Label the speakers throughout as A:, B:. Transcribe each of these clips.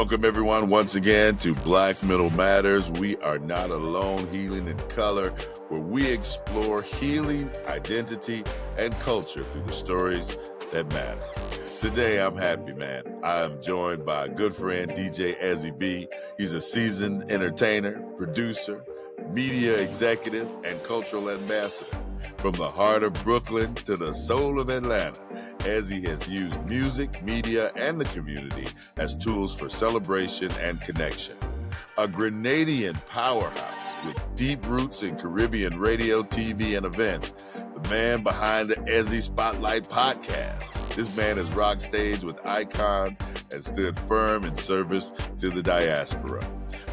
A: Welcome, everyone, once again to Black Metal Matters. We are not alone, healing in color, where we explore healing, identity, and culture through the stories that matter. Today, I'm happy, man. I am joined by a good friend, DJ Ezzy B. He's a seasoned entertainer, producer, media executive, and cultural ambassador. From the heart of Brooklyn to the soul of Atlanta, Ezzy has used music, media, and the community as tools for celebration and connection. A Grenadian powerhouse with deep roots in Caribbean radio, TV, and events, the man behind the Ezzy Spotlight podcast. This man has rocked stage with icons and stood firm in service to the diaspora.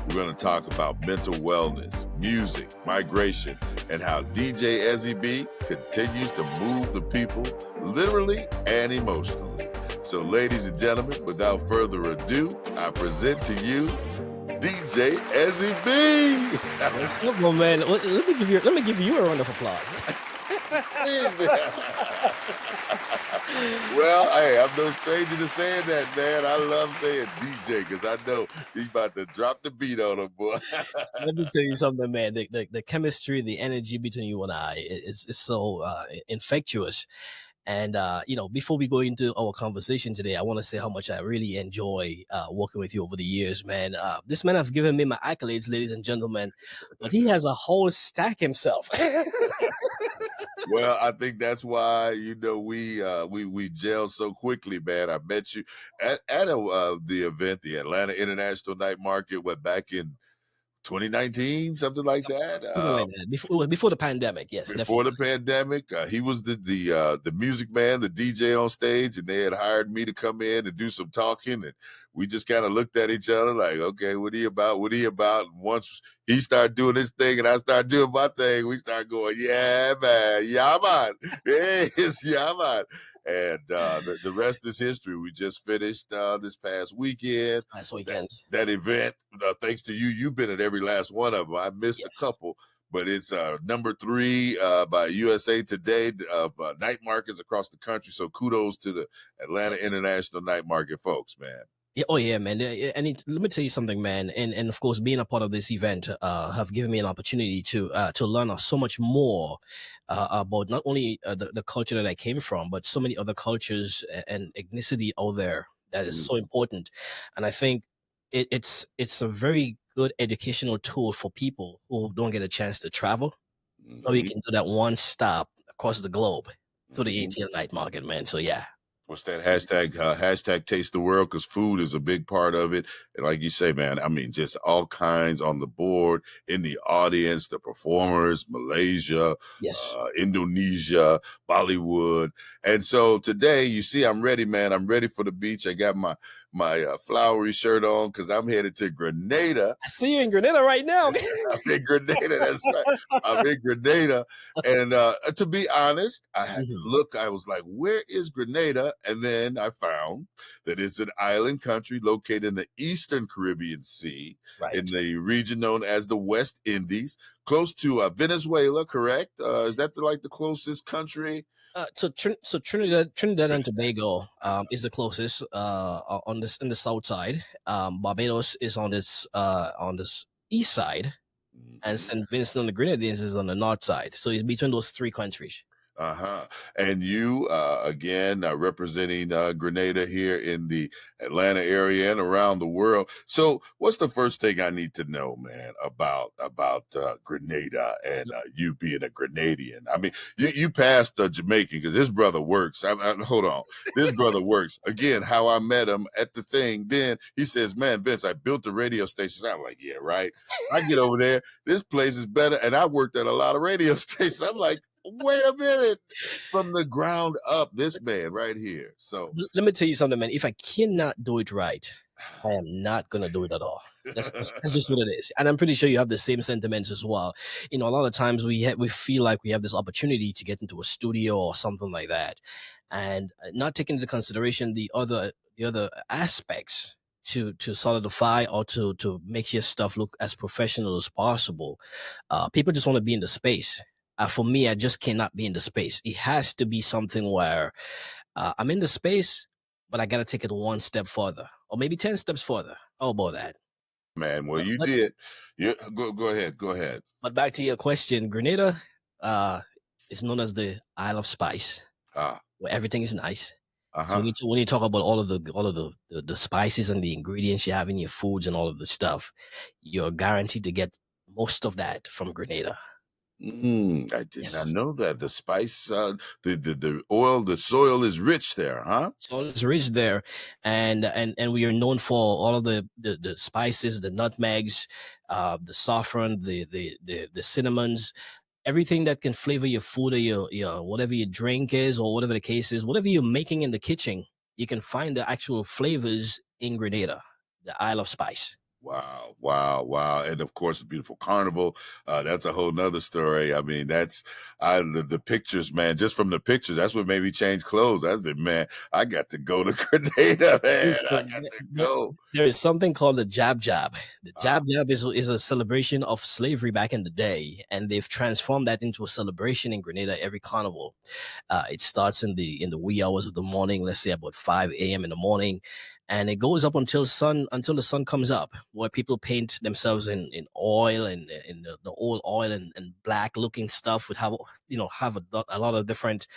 A: We're going to talk about mental wellness, music, migration, and how DJ Ezzy B continues to move the people literally and emotionally. So, ladies and gentlemen, without further ado, I present to you DJ Ezzy B.
B: What's up, my man? Let me give you a round of applause.
A: Well, hey, I'm no stranger to saying that, man. I love saying DJ because I know he's about to drop the beat on him, boy.
B: Let me tell you something, man. The chemistry, the energy between you and I is so infectious. And, before we go into our conversation today, I want to say how much I really enjoy working with you over the years, man. This man have given me my accolades, ladies and gentlemen, but he has a whole stack himself.
A: Well, I think that's why, we gel so quickly, man. I met you at the event, the Atlanta International Night Market, back in 2019, something like that.
B: Before the pandemic, yes.
A: Before
B: definitely.
A: the pandemic, he was the music man, the DJ on stage, and they had hired me to come in and do some talking, and we just kind of looked at each other like, okay, what he about? What he about? And once he started doing his thing and I started doing my thing, we started going, yeah, man, yeah, man, yes, yeah, man. And the rest is history. We just finished this past weekend. That event, thanks to you, you've been at every last one of them. I missed a couple, but it's number 3 by USA Today of night markets across the country. So kudos to the Atlanta International Night Market folks, man.
B: Yeah, oh yeah, man. Let me tell you something, man. And of course, being a part of this event have given me an opportunity to learn so much more about not only the culture that I came from, but so many other cultures and ethnicity out there that is so important. And I think it's a very good educational tool for people who don't get a chance to travel. Or you can do that one stop across the globe to the ATL night market, man. So yeah.
A: What's that hashtag taste the world? Because food is a big part of it. And like you say, man, I mean, just all kinds on the board, in the audience, the performers, Malaysia, Indonesia, Bollywood. And so today, you see, I'm ready, man. I'm ready for the beach. I got my flowery shirt on because I'm headed to Grenada.
B: I see you in Grenada right now.
A: I'm in Grenada. That's right. I'm in Grenada. And to be honest, I had to look. I was like, where is Grenada? And then I found that it's an island country located in the Eastern Caribbean Sea, in the region known as the West Indies, close to Venezuela, correct? Is that the closest country?
B: So Trinidad and Tobago is the closest on the south side. Barbados is on this east side, and St. Vincent and the Grenadines is on the north side. So it's between those 3 countries.
A: And you, again, representing Grenada here in the Atlanta area and around the world. So what's the first thing I need to know, man, about Grenada and you being a Grenadian? I mean, you passed Jamaican because this brother works. Hold on. This brother works. Again, how I met him at the thing. Then he says, man, Vince, I built the radio station. I'm like, yeah, right. I get over there. This place is better. And I worked at a lot of radio stations. I'm like, wait a minute, from the ground up, this man right here. So
B: let me tell you something, man. If I cannot do it right, I am not going to do it at all. That's just what it is. And I'm pretty sure you have the same sentiments as well. A lot of times we feel like we have this opportunity to get into a studio or something like that, and not taking into consideration the other aspects to solidify or to make your stuff look as professional as possible. People just want to be in the space. For me, I just cannot be in the space. It has to be something where I'm in the space, but I got to take it one step further, or maybe 10 steps further. All about that.
A: Man, well,
B: But
A: you
B: but
A: did. You go ahead. Go ahead.
B: but back to your question, Grenada uh is known as the Isle of Spice,
A: Ah,
B: where everything is nice. So
A: uh-huh.
B: when you talk about all of the spices and the ingredients you have in your foods and all of the stuff, you're guaranteed to get most of that from Grenada.
A: I did not
B: Yes.
A: know that. The spice, the oil, the soil is rich there, huh?
B: So it's rich there, and we are known for all of the spices, the nutmegs, the saffron, the cinnamons, everything that can flavor your food or your whatever your drink is or whatever the case is, whatever you're making in the kitchen, you can find the actual flavors in Grenada, the Isle of Spice.
A: Wow, wow, wow. And of course, the beautiful carnival. That's a whole nother story. I mean, the pictures, man, just from the pictures, that's what made me change clothes. I said, man, I got to go to Grenada, man. I
B: Listen,
A: got to
B: there,
A: go.
B: there is something called the Jab Jab. The
A: Ah,
B: Jab Jab is a celebration of slavery back in the day, and they've transformed that into a celebration in Grenada every carnival. It starts in the wee hours of the morning, let's say about 5 a.m. in the morning, and it goes up until the sun comes up, where people paint themselves in oil and in the old oil and black looking stuff would have a lot of different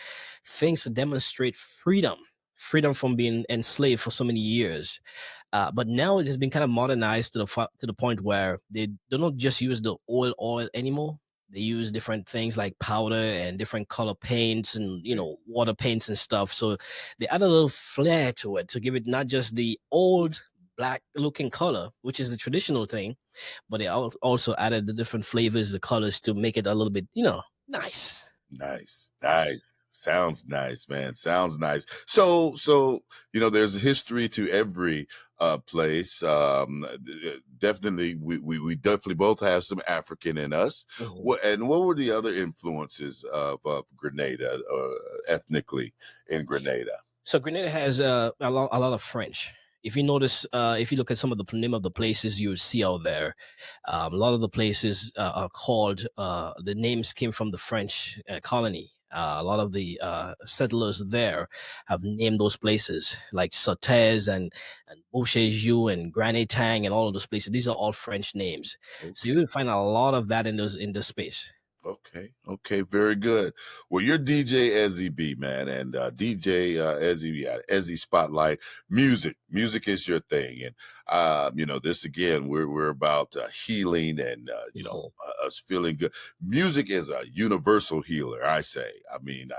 B: things to demonstrate freedom from being enslaved for so many years. But now it has been kind of modernized to to the point where they do not just use the oil anymore. They use different things like powder and different color paints and
A: okay.
B: water paints and stuff. So they add a little flair to it to give it not just the old black looking color, which is the traditional thing, but they also added the different flavors, the colors to make it a little bit nice.
A: Nice,
B: Nice.
A: nice. Sounds nice, man. Sounds nice. So there's a history to every place. Definitely, we definitely both have some African in us.
B: Mhm.
A: What were the other influences of Grenada ethnically in Grenada?
B: So Grenada has a lot of French. If you notice, if you look at some of the name of the places you would see out there, a lot of the places are called. The names came from the French colony. A lot of the settlers there have named those places like Sautez and Beauchejou and Granitang and all of those places. These are all French names. So you
A: Okay.
B: will find a lot of that in this space.
A: Okay. Okay. Very good. Well, you're DJ Ezzy B, man, and DJ Ezzy, yeah, Ezzy Spotlight. Music is your thing, and this again, we're about healing and
B: Mhm.
A: us feeling good. Music is a universal healer. I say. I mean,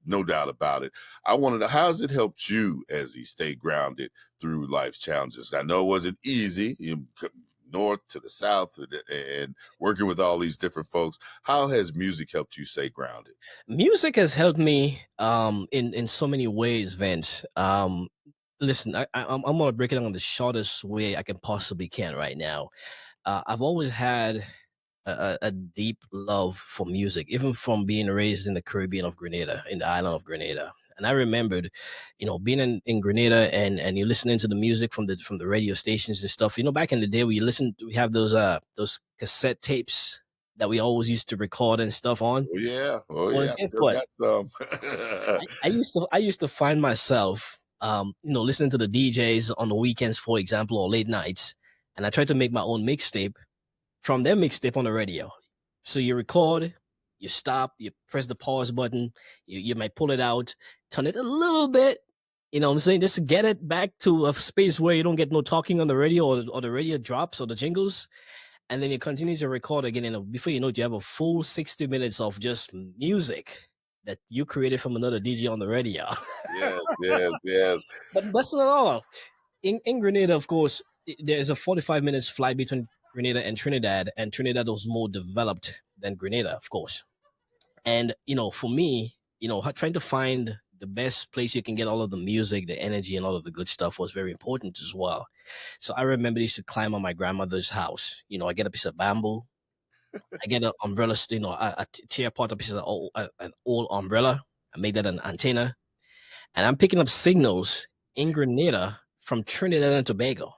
A: no doubt about it. I wanted to. How's it helped you, Ezzy, stay grounded through life's challenges? I know it wasn't easy. North to the south and working with all these different folks. How has music helped you stay grounded?
B: Music has helped me in so many ways, Vince. Listen, I'm gonna break it down the shortest way I can possibly can right now. I've always had a deep love for music, even from being raised in the Caribbean of Grenada, in the island of Grenada. And I remembered, being in Grenada and you're listening to the music from the radio stations and stuff. Back in the day, we have those cassette tapes that we always used to record and stuff on.
A: Oh
B: Well,
A: yeah,
B: guess
A: still
B: what?
A: got some.
B: I used to find myself, listening to the DJs on the weekends, for example, or late nights, and I tried to make my own mixtape from their mixtape on the radio. So you record, you stop, you press the pause button, you might pull it out, turn it a little bit. You know what I'm saying? Just to get it back to a space where you don't get no talking on the radio or the radio drops or the jingles. And then you continue to record again. And before you know it, you have a full 60 minutes of just music that you created from another DJ on the radio.
A: Yes, yes, yes.
B: But that's not all. In Grenada, of course, there is a 45 minutes flight between Grenada and Trinidad was more developed than Grenada, of course. And for me, trying to find the best place you can get all of the music, the energy, and all of the good stuff was very important as well. So I remember I used to climb on my grandmother's house. I get a piece of bamboo, I get an umbrella, I tear apart a piece of an old umbrella, I make that an antenna, and I'm picking up signals in Grenada from Trinidad and Tobago.
A: Wow.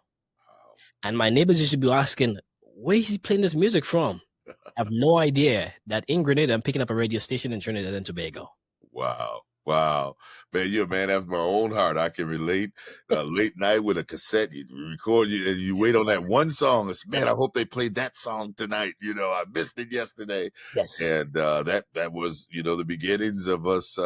B: And my neighbors used to be asking, where is he playing this music from? I have no idea that in Grenada, I'm picking up a radio station in Trinidad and Tobago.
A: Wow. Wow, man, you're a man after my own heart. I can relate. Late night with a cassette, you record you, and you wait on that one song. It's, man, I hope they played that song tonight. I missed it yesterday,
B: Yes.
A: and that was the beginnings of us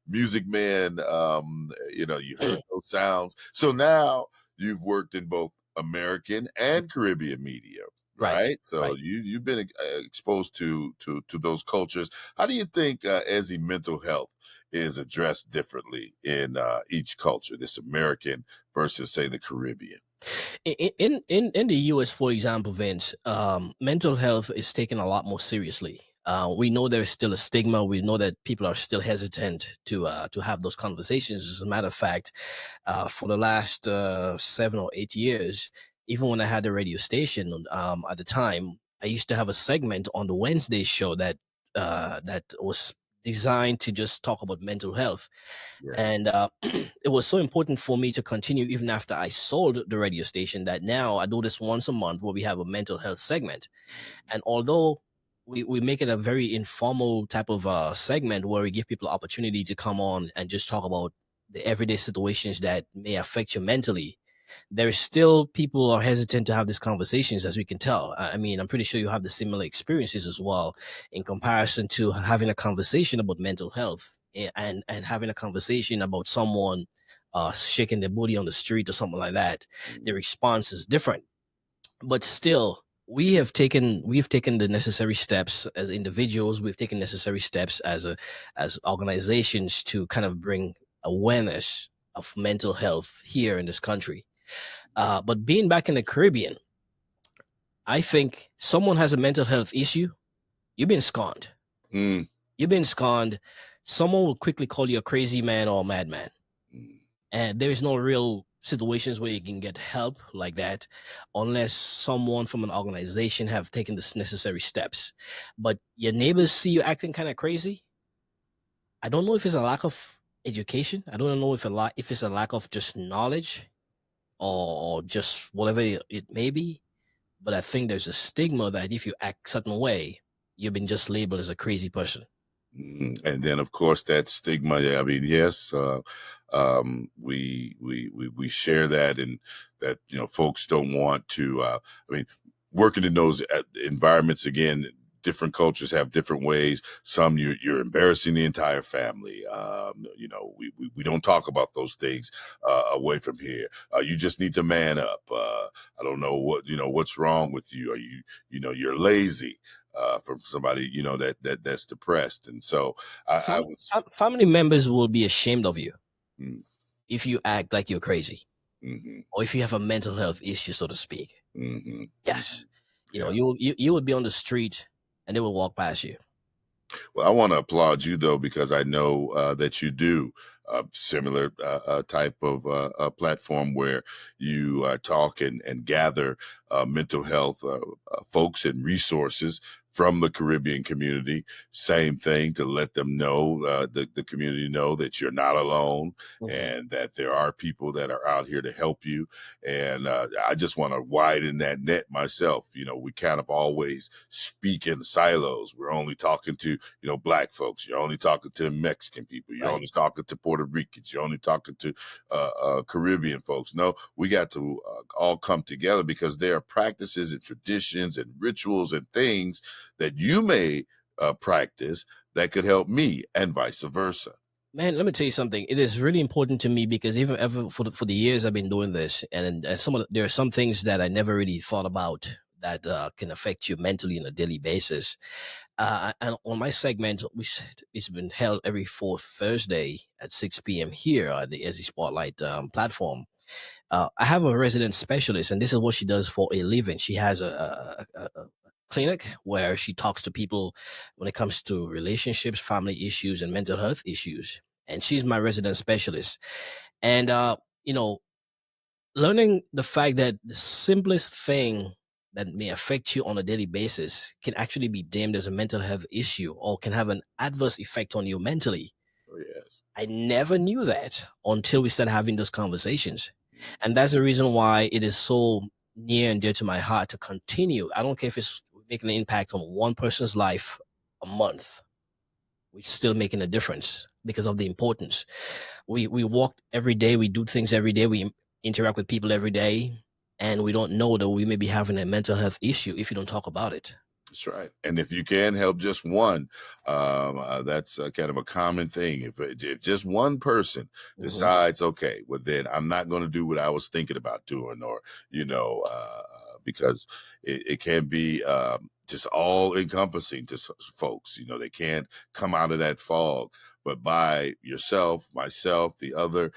A: music men. You heard those sounds. So now you've worked in both American and Caribbean media,
B: Right.
A: right? So
B: Right.
A: you've been exposed to those cultures. How do you think Ezzy mental health is addressed differently in each culture, this American versus, say, the Caribbean?
B: In the US, for example, Vince, mental health is taken a lot more seriously. We know there's still a stigma. We know that people are still hesitant to have those conversations. As a matter of fact, for the last 7 or 8 years, even when I had the radio station at the time, I used to have a segment on the Wednesday show that was designed to just talk about mental health.
A: Yes.
B: And it was so important for me to continue even after I sold the radio station that now I do this once a month where we have a mental health segment. And although we make it a very informal type of segment where we give people opportunity to come on and just talk about the everyday situations that may affect you mentally, there's still people are hesitant to have these conversations, as we can tell. I mean, I'm pretty sure you have the similar experiences as well in comparison to having a conversation about mental health and having a conversation about someone shaking their booty on the street or something like that. The
A: Mm.
B: response is different, but still we've taken the necessary steps as individuals. We've taken necessary steps as organizations to kind of bring awareness of mental health here in this country. But being back in the Caribbean, I think someone has a mental health issue, you've been scorned.
A: Mm.
B: You've been scorned. Someone will quickly call you a crazy man or a madman.
A: Mm.
B: And there is no real situations where you can get help like that unless someone from an organization have taken the necessary steps. But your neighbors see you acting kind of crazy. I don't know if it's a lack of education. I don't know if it's a lack of just knowledge or just whatever it may be. But I think there's a stigma that if you act certain way, you've been just labeled as a crazy person.
A: And then, of course, that stigma. Yeah, I mean, yes, we share that, and that folks don't want to. I mean, working in those environments again. Different cultures have different ways. Some you're embarrassing the entire family. We don't talk about those things away from here. You just need to man up. I don't know what's wrong with you. Are you're lazy. From somebody that's depressed, and so I was.
B: Family members will be ashamed of you
A: Mm.
B: if you act like you're crazy
A: Mhm.
B: or if you have a mental health issue, so to speak.
A: Mhm.
B: Yes.
A: Mhm. Yeah.
B: You would be on the street and they will walk past you.
A: Well, I want to applaud you though, because I know that you do a similar type of platform where you talk and gather mental health folks and resources from the Caribbean community. Same thing, to let them know, the community know that you're not alone,
B: Mhm.
A: and that there are people that are out here to help you. And I just want to widen that net myself. We kind of always speak in silos. We're only talking to Black folks. You're only talking to Mexican people. You're only
B: Right.
A: talking to Puerto Ricans. You're only talking to Caribbean folks. No, we got to all come together, because there are practices and traditions and rituals and things that you may practice that could help me, and vice versa.
B: Man, let me tell you something. It is really important to me because even ever for the years I've been doing this, and there are some things that I never really thought about that can affect you mentally on a daily basis. And on my segment, it's been held every fourth Thursday at 6 p.m. here at the Ezzy Spotlight platform. I have a resident specialist, and this is what she does for a living. She has a clinic where she talks to people when it comes to relationships, family issues, and mental health issues. And she's my resident specialist. And you know, learning the fact that the simplest thing that may affect you on a daily basis can actually be deemed as a mental health issue or can have an adverse effect on you mentally.
A: Oh, yes.
B: I never knew that until we started having those conversations.
A: Mm.
B: And that's the reason why it is so near and dear to my heart to continue. I don't care if it's making an impact on one person's life a month. we're still making a difference because of the importance. We walk every day, we do things every day, we interact with people every day, and we don't know that we may be having a mental health issue if you don't talk about it.
A: That's right. And if you can help just one, that's kind of a common thing. If just one person
B: Mhm.
A: decides, okay, well, then I'm not going to do what I was thinking about doing, or, because it can be just all encompassing to folks. They can't come out of that fog. But by yourself, myself, the other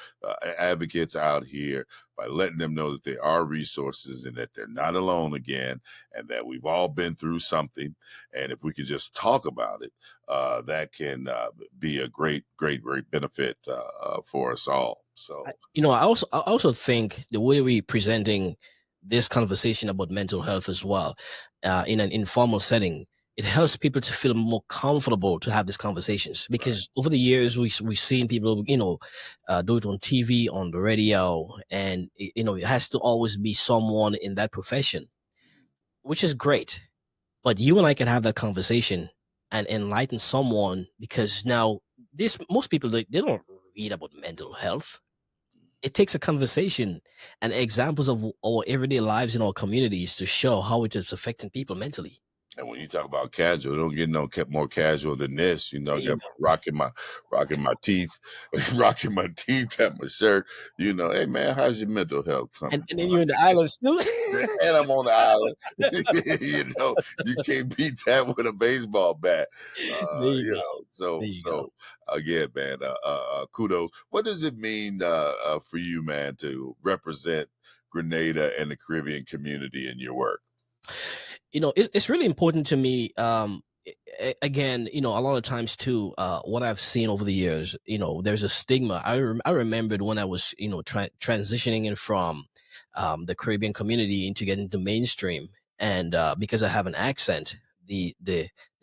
A: advocates out here, by letting them know that there are resources and that they're not alone again, and that we've all been through something. And if we could just talk about it, that can be a great, great, great benefit for us all. So,
B: I also think the way we presenting this conversation about mental health as well, in an informal setting, it helps people to feel more comfortable to have these conversations.
A: right.
B: Because over the years, we've seen people, do it on TV, on the radio, and it has to always be someone in that profession, which is great. But you and I can have that conversation and enlighten someone, because now this most people, they don't read about mental health. It takes a conversation and examples of our everyday lives in our communities to show how it is affecting people mentally.
A: And when you talk about casual, it don't get no more casual than this.
B: There you
A: Got
B: go.
A: rocking my teeth, rocking my teeth at my shirt. Hey man, how's your mental health
B: And,
A: coming?
B: and then you're in the islands too.
A: And I'm on the island. You can't beat that with a baseball bat.
B: There you go.
A: So
B: There you go.
A: again, man, kudos. What does it mean for you, man, to represent Grenada and the Caribbean community in your work?
B: It's really important to me. Again, a lot of times too, what I've seen over the years, there's a stigma. I remembered when I was, transitioning in from the Caribbean community into getting to mainstream, and because I have an accent, the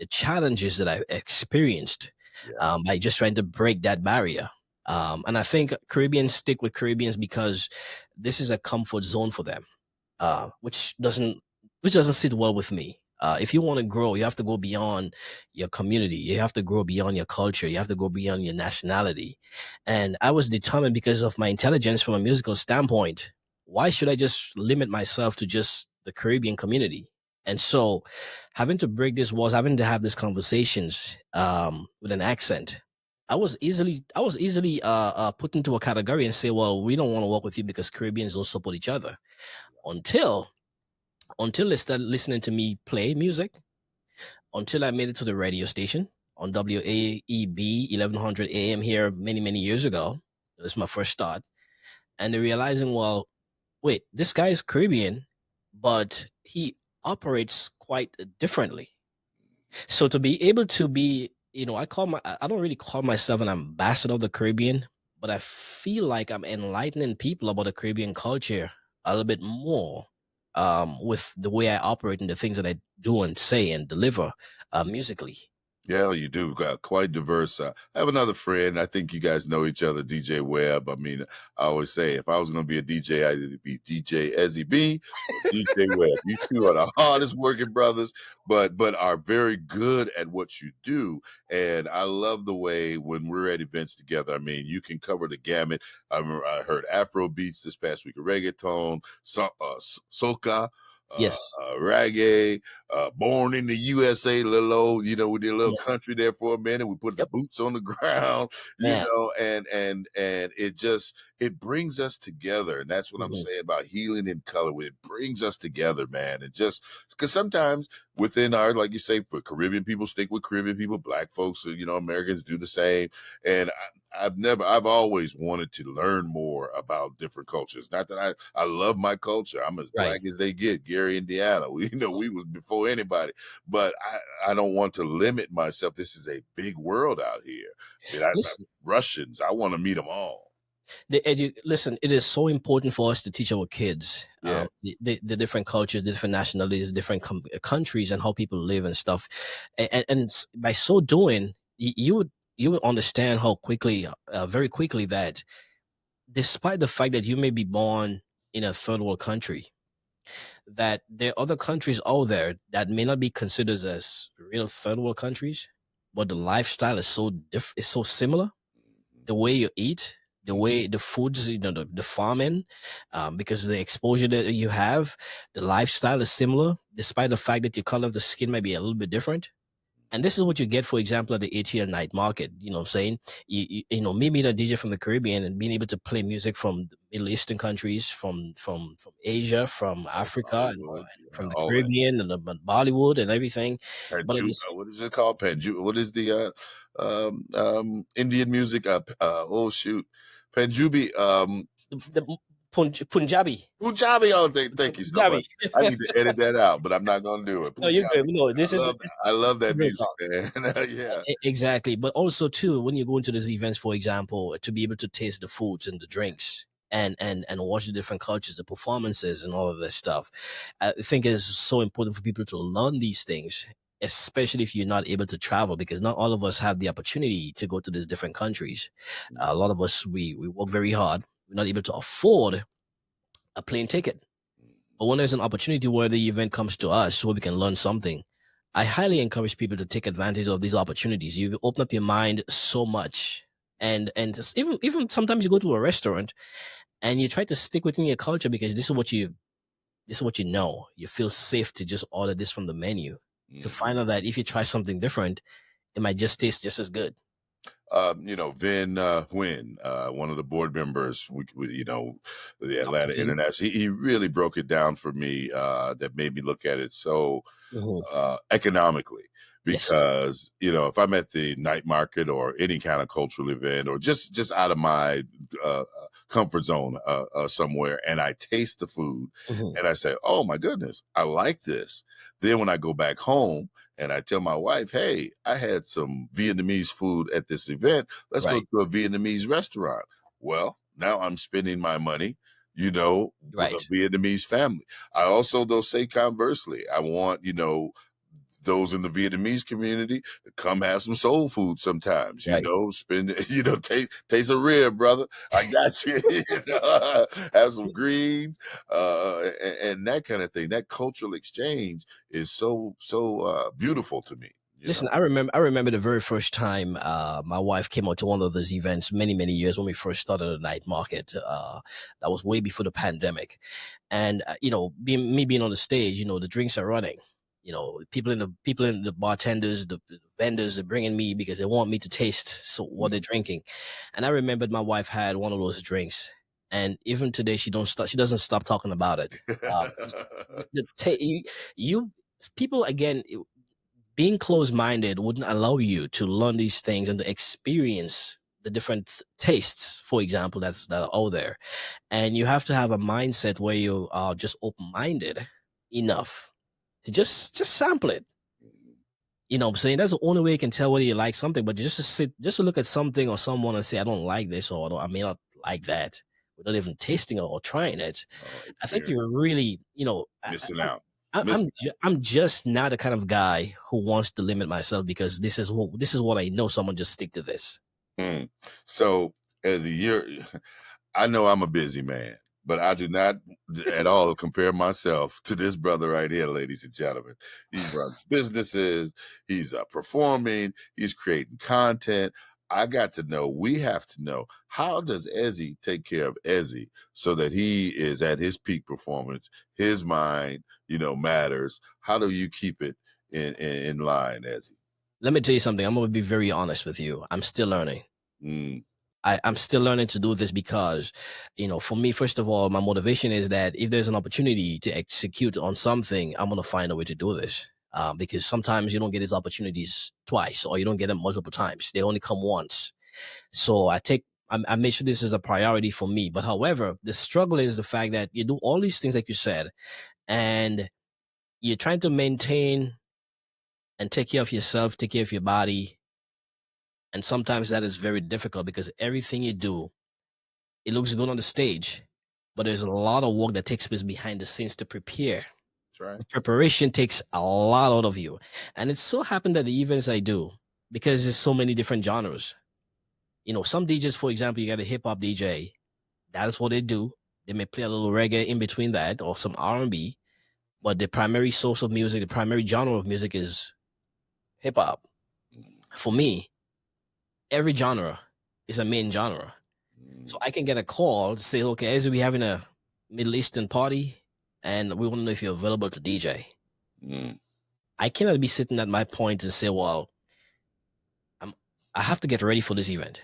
B: challenges that I experienced
A: Yeah.
B: by just trying to break that barrier. And I think Caribbeans stick with Caribbeans because this is a comfort zone for them, which doesn't sit well with me. If you want to grow, you have to go beyond your community. You have to grow beyond your culture. You have to go beyond your nationality. And I was determined, because of my intelligence from a musical standpoint, why should I just limit myself to just the Caribbean community? And so, having to break these walls, having to have these conversations with an accent, I was easily put into a category and say, well, we don't want to work with you because Caribbeans don't support each other, until they started listening to me play music, until I made it to the radio station on WAEB 1100 AM here many years ago. It was my first start. And they're realizing, well, wait, this guy is Caribbean, but he operates quite differently. So to be able to be, I don't really call myself an ambassador of the Caribbean, but I feel like I'm enlightening people about the Caribbean culture a little bit more, with the way I operate and the things that I do and say and deliver musically.
A: Yeah, you do. Got quite diverse. I have another friend. I think you guys know each other, DJ Webb. I mean, I always say if I was going to be a DJ, I'd either be DJ Ezzy B or DJ Webb. You two are the hardest working brothers, but are very good at what you do. And I love the way when we're at events together. I mean, you can cover the gamut. I remember I heard Afro beats this past week, reggaeton, soca,
B: Yes,
A: reggae, born in the USA, little old, we did a little
B: yes,
A: country there for a minute. We put the
B: yep,
A: boots on the ground,
B: man.
A: and it brings us together. And that's what I'm
B: Mhm.
A: saying about healing in color. It brings us together, man. And just because sometimes within our, like you say, for Caribbean people, stick with Caribbean people, Black folks, Americans do the same. And I've always wanted to learn more about different cultures. Not that I love my culture. I'm as
B: Right.
A: black as they get, Gary, Indiana. We was before anybody, but I don't want to limit myself. This is a big world out here.
B: Listen,
A: Russians, I want to meet them all.
B: listen, it is so important for us to teach our kids
A: Yes.
B: the different cultures, different nationalities, different countries, and how people live and stuff. And by so doing, you would understand how quickly, very quickly, that despite the fact that you may be born in a third world country, that there are other countries out there that may not be considered as real third world countries, but the lifestyle is so it's so similar. The way you eat, the way the foods, the farming, because the exposure that you have, the lifestyle is similar, despite the fact that your color of the skin might be a little bit different. And this is what you get, for example, at the ATL night market. You know what I'm saying? Me being a DJ from the Caribbean and being able to play music from the Middle Eastern countries, from Asia, from Africa, and
A: Hollywood,
B: from the
A: all that.
B: Caribbean and the Bollywood and everything. But
A: What is it called? Panju. What is the Indian music? Oh shoot, Panjubi.
B: the Punjabi.
A: Punjabi. Oh, thank you so
B: Punjabi.
A: much. I need to edit that out, but I'm not gonna do it.
B: No, you're good.
A: Punjabi.
B: No, this is
A: I love
B: this
A: that
B: is real
A: music,
B: talk.
A: man. Yeah.
B: Exactly. But also too, when you go into these events, for example, to be able to taste the foods and the drinks and watch the different cultures, the performances and all of this stuff, I think it's so important for people to learn these things, especially if you're not able to travel, because not all of us have the opportunity to go to these different countries. A lot of us, we work very hard. We're not able to afford a plane ticket. But when there's an opportunity where the event comes to us where we can learn something, I highly encourage people to take advantage of these opportunities. You open up your mind so much. And just even sometimes you go to a restaurant and you try to stick within your culture because this is what you know. You feel safe to just order this from the menu. To find out that if you try something different, it might just taste just as good.
A: Vin Nguyen, one of the board members, the Atlanta
B: Mhm.
A: International, he really broke it down for me. That made me look at it so
B: Mhm.
A: economically.
B: Yes.
A: Because if I'm at the night market or any kind of cultural event or just out of my comfort zone somewhere, and I taste the food
B: Mhm.
A: and I say, "Oh my goodness, I like this." Then when I go back home and I tell my wife, "Hey, I had some Vietnamese food at this event. Let's go
B: Right.
A: to a Vietnamese restaurant." Well, now I'm spending my money, with a
B: Right.
A: Vietnamese family. I also, though, say conversely, I want, those in the Vietnamese community to come have some soul food sometimes,
B: Right.
A: spend, taste a rib, brother. I got you. Have some greens, and that kind of thing. That cultural exchange is so beautiful to me.
B: Listen, I remember the very first time my wife came out to one of those events many years when we first started the night market. That was way before the pandemic, and being on the stage, the drinks are running. People in the bartenders, the vendors are bringing me because they want me to taste what they're drinking, and I remembered my wife had one of those drinks, and even today she doesn't stop talking about it. Um, you people again being closed-minded wouldn't allow you to learn these things and to experience the different tastes, for example, that are out there. And you have to have a mindset where you are just open-minded enough to just sample it. You know what I'm saying? That's the only way you can tell whether you like something. But just to look at something or someone and say, I don't like this or I may not like that without even tasting it or trying it. I think you're really,
A: Missing out.
B: I'm just not the kind of guy who wants to limit myself because this is what I know. Someone just stick to this.
A: Mm. So as a year, I know I'm a busy man, but I do not at all compare myself to this brother right here, ladies and gentlemen. He runs businesses, he's performing, he's creating content. We have to know, how does Ezzy take care of Ezzy so that he is at his peak performance, his mind, matters. How do you keep it in line, Ezzy?
B: Let me tell you something. I'm gonna be very honest with you. I'm still learning.
A: Mm,
B: I'm still learning to do this because, for me, first of all, my motivation is that if there's an opportunity to execute on something, I'm gonna find a way to do this. Because sometimes you don't get these opportunities twice, or you don't get them multiple times. They only come once. So I make sure this is a priority for me. But however, the struggle is the fact that you do all these things, like you said, and you're trying to maintain and take care of yourself, take care of your body. And sometimes that is very difficult because everything you do, it looks good on the stage, but there's a lot of work that takes place behind the scenes to prepare.
A: that's right.
B: The preparation takes a lot out of you. And it so happened that the events I do, because there's so many different genres. Some DJs, for example, you got a hip hop DJ. That is what they do. They may play a little reggae in between that or some R&B, but the primary source of music, the primary genre of music is hip hop. for me, every genre is a main genre. So I can get a call to say, okay, Ezzy, we having a Middle Eastern party, and we want to know if you're available to DJ. I cannot be sitting at my point and say, well, I have to get ready for this event.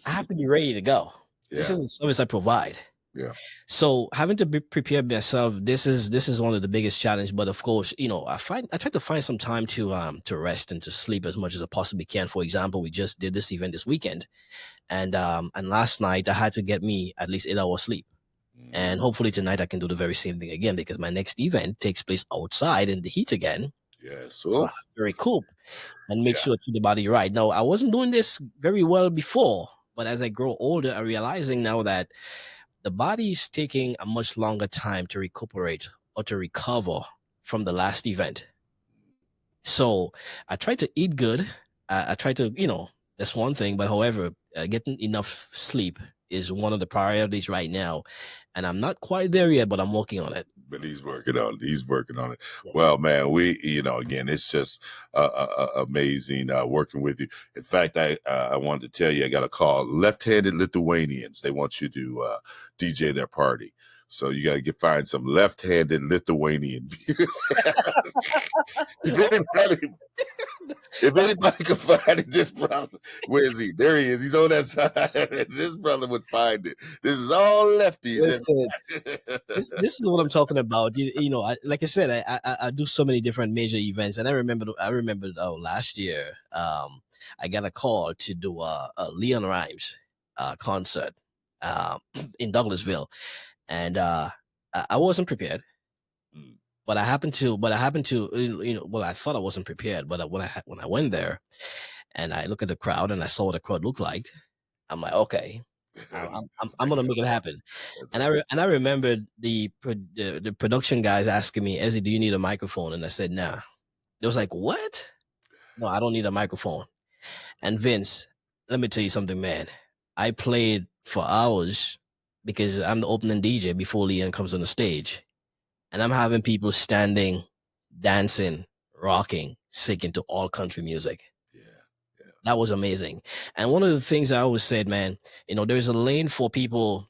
B: I have to be ready to go.
A: Yeah.
B: This is the service I provide.
A: Yeah.
B: So having to be prepared myself, this is one of the biggest challenge. But of course, I try to find some time to rest and to sleep as much as I possibly can. For example, we just did this event this weekend, and last night I had to get me at least 8 hours sleep. And hopefully tonight I can do the very same thing again, because my next event takes place outside in the heat again.
A: Yes.
B: So I have to recoup and make sure to the body right. Now, I wasn't doing this very well before, but as I grow older, I'm realizing now that the body is taking a much longer time to recuperate or to recover from the last event. So I try to eat good. I try to, that's one thing. But however, getting enough sleep is one of the priorities right now. And I'm not quite there yet, but I'm working on it.
A: But he's working on it. He's working on it.
B: Yes.
A: Well, man, again, it's just amazing working with you. In fact, I wanted to tell you, I got a call. Left-handed Lithuanians. They want you to DJ their party. So you got to find some left-handed Lithuanian music. If anybody could find it, this brother, where is he? There he is. He's on that side. This brother would find it. This is all lefties.
B: Listen, this is what I'm talking about. Like I said, I do so many different major events, and I remember last year, I got a call to do a Leon Rhymes concert in Douglasville, and I wasn't prepared. But I happened to, I thought I wasn't prepared. But when I went there, and I look at the crowd and I saw what the crowd looked like, I'm like, okay, I'm gonna make it happen. And I remembered the production guys asking me, Ezzy, do you need a microphone? And I said, nah. They was like, what? No, I don't need a microphone. And Vince, let me tell you something, man. I played for hours because I'm the opening DJ before Leon comes on the stage. And I'm having people standing, dancing, rocking, singing to all country music.
A: Yeah.
B: That was amazing. And one of the things I always said, man, there's a lane for people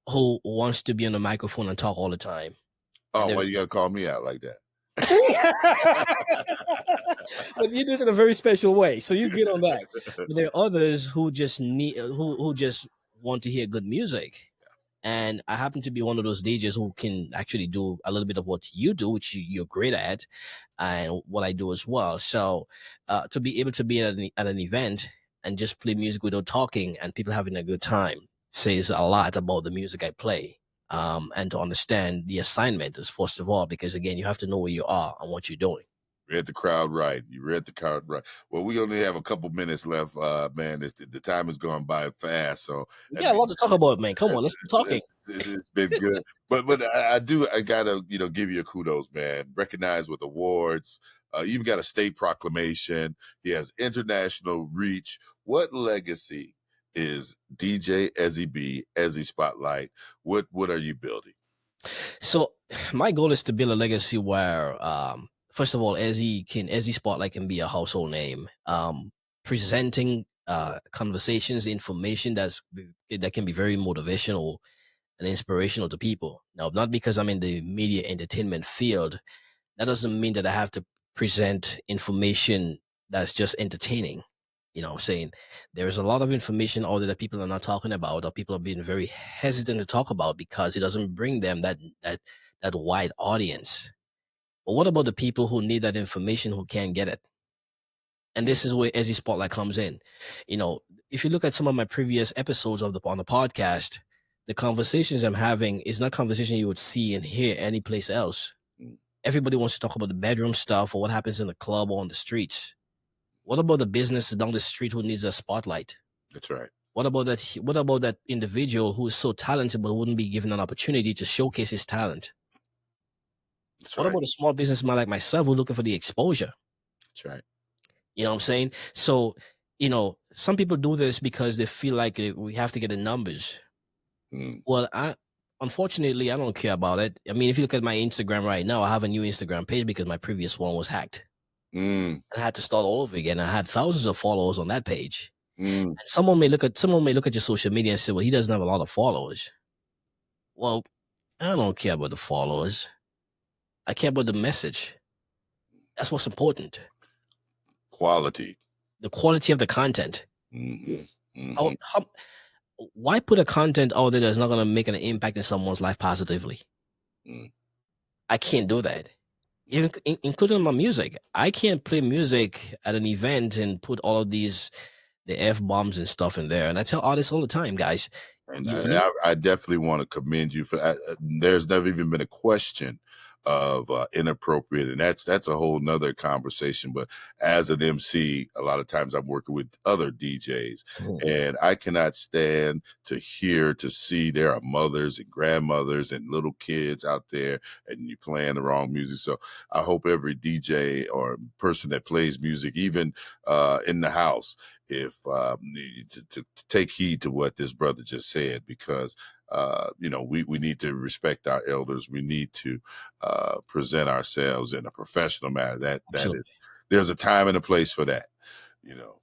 B: who wants to be on the microphone and talk all the time.
A: Oh, well, you got to call me out like that.
B: But you do it in a very special way, so you get on that. But there are others who just who just want to hear good music. And I happen to be one of those DJs who can actually do a little bit of what you do, which you're great at, and what I do as well. So to be able to be at an event and just play music without talking and people having a good time says a lot about the music I play. And to understand the assignment is first of all, because again, you have to know where you are and what you're doing.
A: Read the crowd right. You read the crowd right. Well, we only have a couple minutes left, man. The time has gone by fast, so
B: we got a lot to talk about, man. Come on, let's keep talking.
A: It's been good, but I gotta give you a kudos, man. Recognized with awards. You even got a state proclamation. He has international reach. What legacy is DJ Ezzy B, Ezzy Spotlight? What are you building?
B: So my goal is to build a legacy where first of all, Ezzy Spotlight can be a household name. Presenting conversations, information that can be very motivational and inspirational to people. Now, not because I'm in the media entertainment field, that doesn't mean that I have to present information that's just entertaining. I'm saying there's a lot of information out there that people are not talking about, or people are being very hesitant to talk about because it doesn't bring them that wide audience. But what about the people who need that information who can't get it? And this is where Ezzy Spotlight comes in. If you look at some of my previous episodes on the podcast, the conversations I'm having is not conversation you would see and hear any place else. Everybody wants to talk about the bedroom stuff or what happens in the club or on the streets. What about the business down the street who needs a spotlight?
A: That's right.
B: What about that individual who is so talented but wouldn't be given an opportunity to showcase his talent? What about a small businessman like myself who's looking for the exposure?
A: That's right.
B: You know what I'm saying? So, some people do this because they feel like we have to get the numbers. Well, unfortunately, I don't care about it. I mean, if you look at my Instagram right now, I have a new Instagram page because my previous one was hacked.
A: Mm,
B: I had to start all over again. I had thousands of followers on that page.
A: mm.
B: And someone may look at your social media and say, well, he doesn't have a lot of followers. Well, I don't care about the followers. I care about the message. That's what's important.
A: Quality.
B: The quality of the content.
A: Mm-hmm.
B: How,
A: Mm-hmm.
B: how, why put a content out there that's not going to make an impact in someone's life positively?
A: Mm.
B: I can't do that. Even including my music. I can't play music at an event and put all of the F-bombs and stuff in there. And I tell artists all the time, guys,
A: And
B: you need
A: I definitely want to commend you for that. There's never even been a question of inappropriate, and that's a whole nother conversation. But as an MC, a lot of times I'm working with other DJs,
B: Mhm.
A: and I cannot stand to see there are mothers and grandmothers and little kids out there, and you playing the wrong music. So I hope every DJ or person that plays music, even in the house, if to take heed to what this brother just said, because we need to respect our elders. We need to present ourselves in a professional manner. That is,
B: Absolutely.
A: there's a time and a place for that. You know,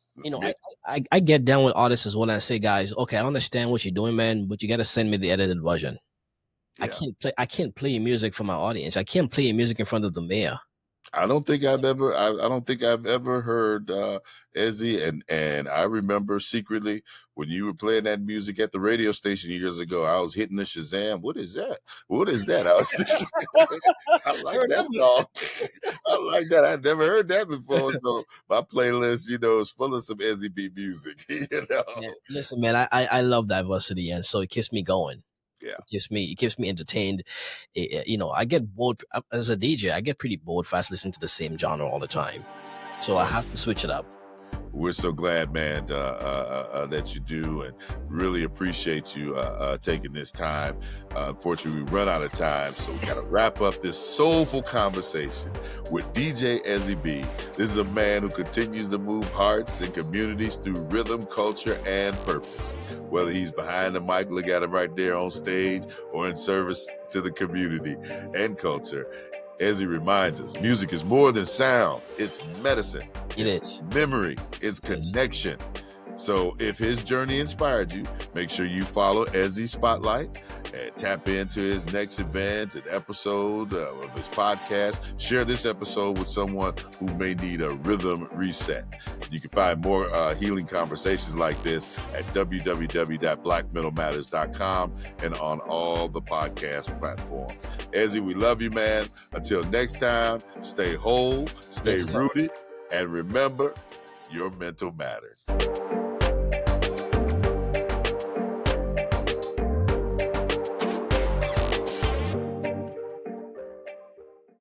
B: I, I get down with artists as well. And I say, guys, okay, I understand what you're doing, man, but you got to send me the edited version.
A: yeah.
B: I can't play your music for my audience. I can't play your music in front of the mayor.
A: I don't think I don't think I've ever heard Ezzy, and I remember secretly when you were playing that music at the radio station years ago, I was hitting the Shazam. What is that? What is that? I was thinking, I like that song. I like that. I'd never heard that before. So my playlist, is full of some Ezzy B music,
B: Man, listen, man, I love diversity, and so it keeps me going.
A: Yeah.
B: It keeps me entertained. I get bored as a DJ. I get pretty bored fast listening to the same genre all the time. So I have to switch it up.
A: We're so glad, man, that you do, and really appreciate you taking this time. Unfortunately, we run out of time, so we got to wrap up this soulful conversation with DJ Ezzy B. This is a man who continues to move hearts and communities through rhythm, culture, and purpose. Whether he's behind the mic, look at him right there on stage, or in service to the community and culture, Ezzy reminds us, music is more than sound. It's medicine. It's memory. It's connection. So if his journey inspired you, make sure you follow Ezzy Spotlight and tap into his next event, an episode of his podcast. Share this episode with someone who may need a rhythm reset. You can find more healing conversations like this at www.blackmetalmatters.com and on all the podcast platforms. Ezzy, we love you, man. Until next time, stay whole, stay rooted, and remember, your mental matters.